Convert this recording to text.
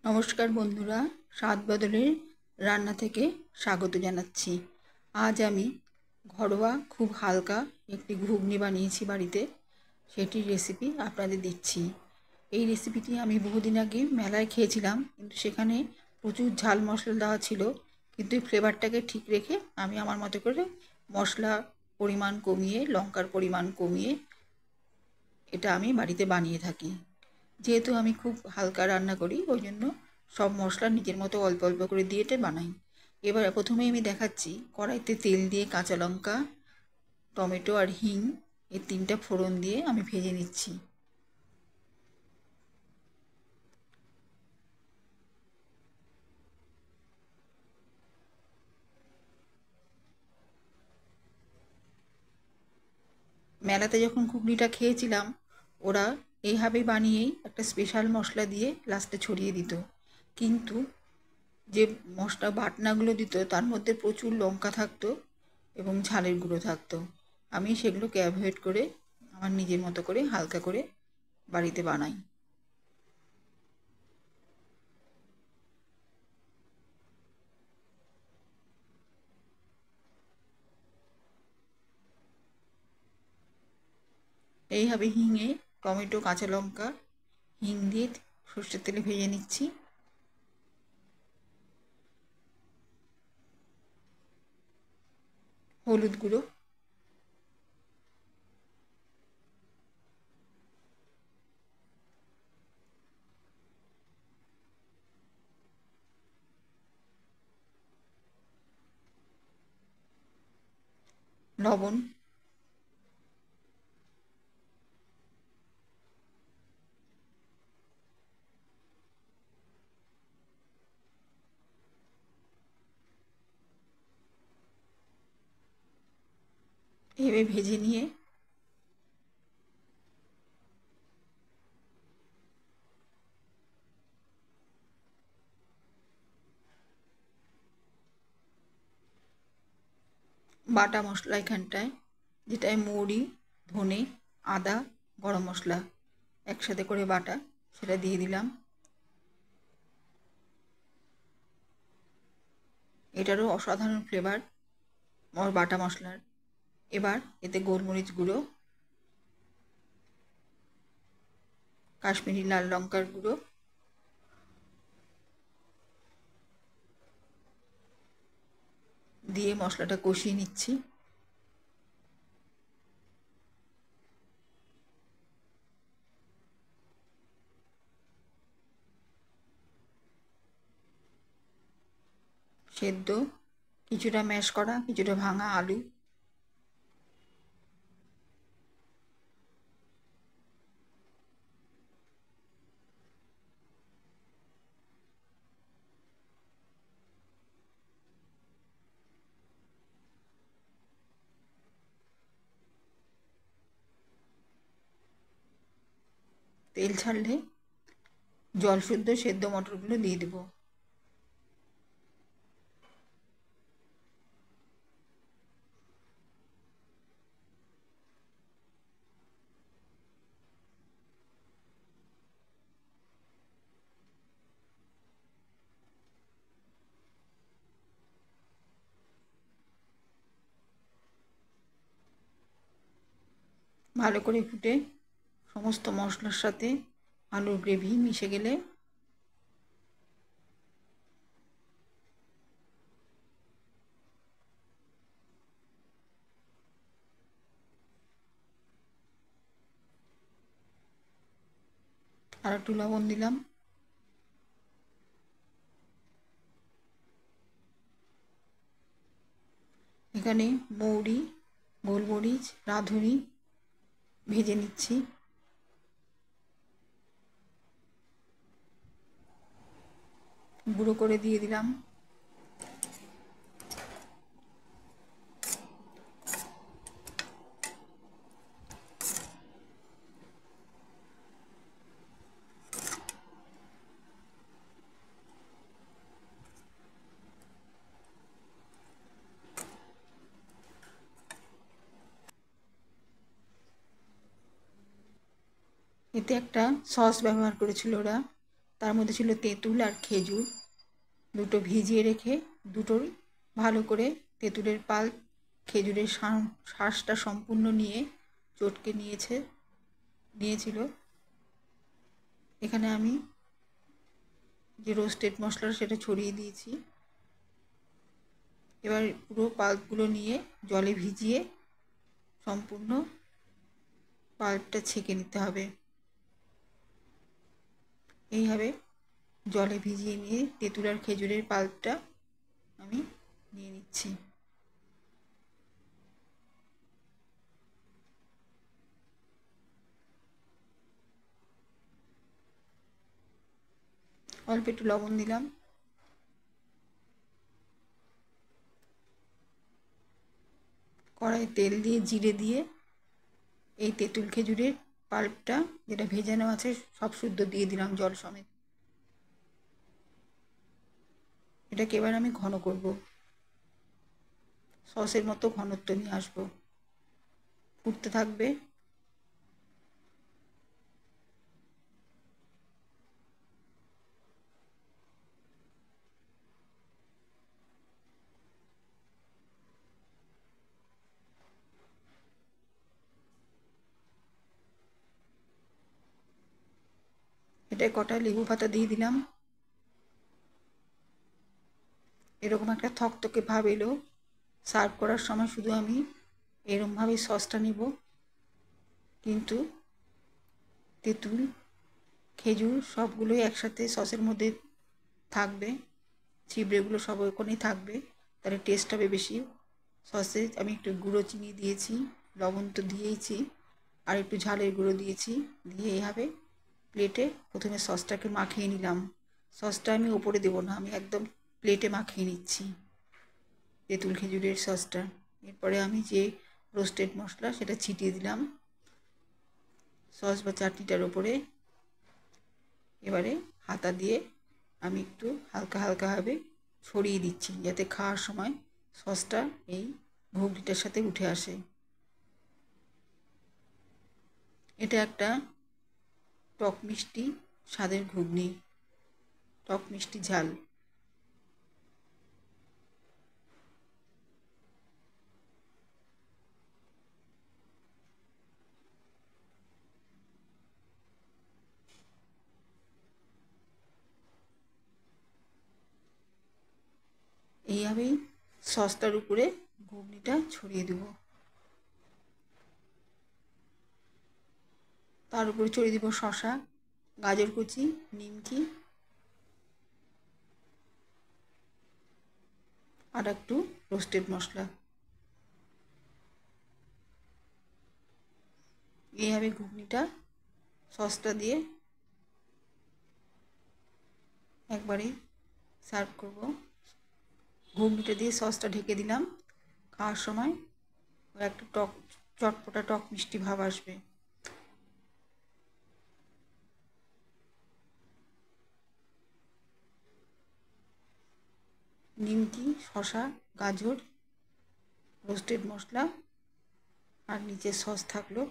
নমস্কার বন্ধুরা, স্বাদ বদলের রান্না থেকে স্বাগত জানাচ্ছি। আজ আমি ঘরোয়া খুব হালকা একটি ঘুগনি বানিয়েছি বাড়িতে। সেটির রেসিপি আপনাদের দিচ্ছি। এই রেসিপিটি আমি বহুদিন আগে মেলায় খেয়েছিলাম, কিন্তু সেখানে প্রচুর ঝাল মশলা দেওয়া ছিল। কিন্তু এই ফ্লেভারটাকে ঠিক রেখে আমি আমার মতো করে মশলা পরিমাণ কমিয়ে, লঙ্কার পরিমাণ কমিয়ে এটা আমি বাড়িতে বানিয়ে থাকি। যেহেতু আমি খুব হালকা রান্না করি, ওই জন্য সব মশলা নিজের মতো অল্প অল্প করে দিয়ে এটা বানাই। এবার প্রথমেই আমি দেখাচ্ছি, কড়াইতে তেল দিয়ে কাঁচা লঙ্কা, টমেটো আর হিং এই তিনটা ফোড়ন দিয়ে আমি ভেজে নিচ্ছি। মেলাতে যখন ঘুগনিটা খেয়েছিলাম, ওরা এইভাবেই বানিয়েই একটা স্পেশাল মশলা দিয়ে লাস্টে ছড়িয়ে দিত। কিন্তু যে মশলা বাটনাগুলো দিত তার মধ্যে প্রচুর লঙ্কা থাকতো এবং ঝালের গুঁড়ো থাকতো। আমি সেগুলোকে অ্যাভয়েড করে আমার নিজের মতো করে হালকা করে বাড়িতে বানাই। এইভাবে হিঙে, টমেটো, কাঁচা লঙ্কা, হিং দিয়ে সর্ষের তেলে ভেজে নিচ্ছি। হলুদ গুঁড়ো, লবণ, এভাবে ভেজে নিয়ে বাটা মশলা এখানটায়, যেটায় মৌরি, ধনে, আদা, গরম মশলা একসাথে করে বাটা, সেটা দিয়ে দিলাম। এটারও অসাধারণ ফ্লেভার বাটা মশলার। এবার এতে গোলমরিচ গুঁড়ো, কাশ্মীরি লাল লঙ্কার গুঁড়ো, দিয়ে মশলাটা কষিয়ে নিচ্ছি। সেদ্ধ, কিছুটা ম্যাশ করা, কিছুটা ভাঙা আলু, তেল ছাড়লে জল শুদ্ধ সেদ্ধ মটরগুলো দিয়ে দেবো। ভালো করে ফুটে সমস্ত মশলার সাথে আলুর গ্রেভি মিশে গেলে আর একটু লবণ দিলাম। এখানে মৌরি, গোলমরিচ, রাঁধুনি ভেজে নিচ্ছি। গুঁড়ো করে দিয়ে দিলাম। এতে একটা সস ব্যবহার করেছিল ওরা, তার মধ্যে ছিল তেঁতুল আর খেজুর, দুটো ভিজিয়ে রেখে দুটোর ভালো করে তেঁতুলের পাল্প খেজুরের শাঁসটা সম্পূর্ণ নিয়ে চটকে নিয়েছিল। এখানে আমি যে রোস্টেড মশলা সেটা ছড়িয়ে দিয়েছি। এবার পুরো পাল্পগুলো নিয়ে জলে ভিজিয়ে সম্পূর্ণ পাল্পটা ছেঁকে নিতে হবে। এইভাবে জলে ভিজিয়ে নিয়ে তেঁতুল আর খেজুরের পাল্পটা আমি নিয়ে নিচ্ছি। অল্প একটু লবণ দিলাম। কড়াইয়ে তেল দিয়ে জিরে দিয়ে এই তেঁতুল খেজুরের পাল্পটা যেটা ভেজানো আছে সব শুদ্ধ দিয়ে দিলাম জল সমেত। এটাকে এবার আমি ঘন করব, সসের মতো ঘনত্ব নিয়ে আসবো। ফুটতে থাকবে। এটায় কটা লেবু পাতা দিয়ে দিলাম। এরকম একটা থকথকে ভাব এলো। সার্ভ করার সময় শুধু আমি এরকমভাবেই সসটা নেব, কিন্তু তেঁতুল খেজুর সবগুলোই একসাথে সসের মধ্যে থাকবে, ছিবড়েগুলো সব ওখানেই থাকবে, তাহলে টেস্ট হবে বেশি। সসে আমি একটু গুঁড়ো চিনি দিয়েছি, লবণ তো দিয়েইছি, আর একটু ঝালের গুঁড়ো দিয়েছি। দিয়ে এইভাবে প্লেটে প্রথমে সসটাকে মাখিয়ে নিলাম। সসটা আমি ওপরে দেবো না, আমি একদম প্লেটে মাখিয়ে নিচ্ছি তেঁতুল খেজুরের সসটা। এরপরে আমি যে রোস্টেড মশলা সেটা ছিটিয়ে দিলাম সস বা চাটনিটার ওপরে। এবারে হাতা দিয়ে আমি একটু হালকা হালকাভাবে ছড়িয়ে দিচ্ছি, যাতে খাওয়ার সময় সসটা এই ঘুগনিটার সাথে উঠে আসে। এটা একটা টক মিষ্টি স্বাদের ঘুগনি, টক মিষ্টি ঝাল। এইভাবেই সসটার উপরে ঘুগনিটা ছড়িয়ে দেব। তার উপরে ছড়িয়ে দেব শসা, গাজর কুচি, নিমকি আর একটু রোস্টেড মশলা। এইভাবে ঘুগনিটা সসটা দিয়ে একবারে সার্ভ করব। ঘুগনিটা দিয়ে সসটা ঢেকে দিলাম। খাওয়ার সময় ওই একটা টক চটপটা টক মিষ্টি ভাব আসবে। নিমকি, শসা, গাজর, রোস্টেড মশলা আর নিচে সস থাকলো।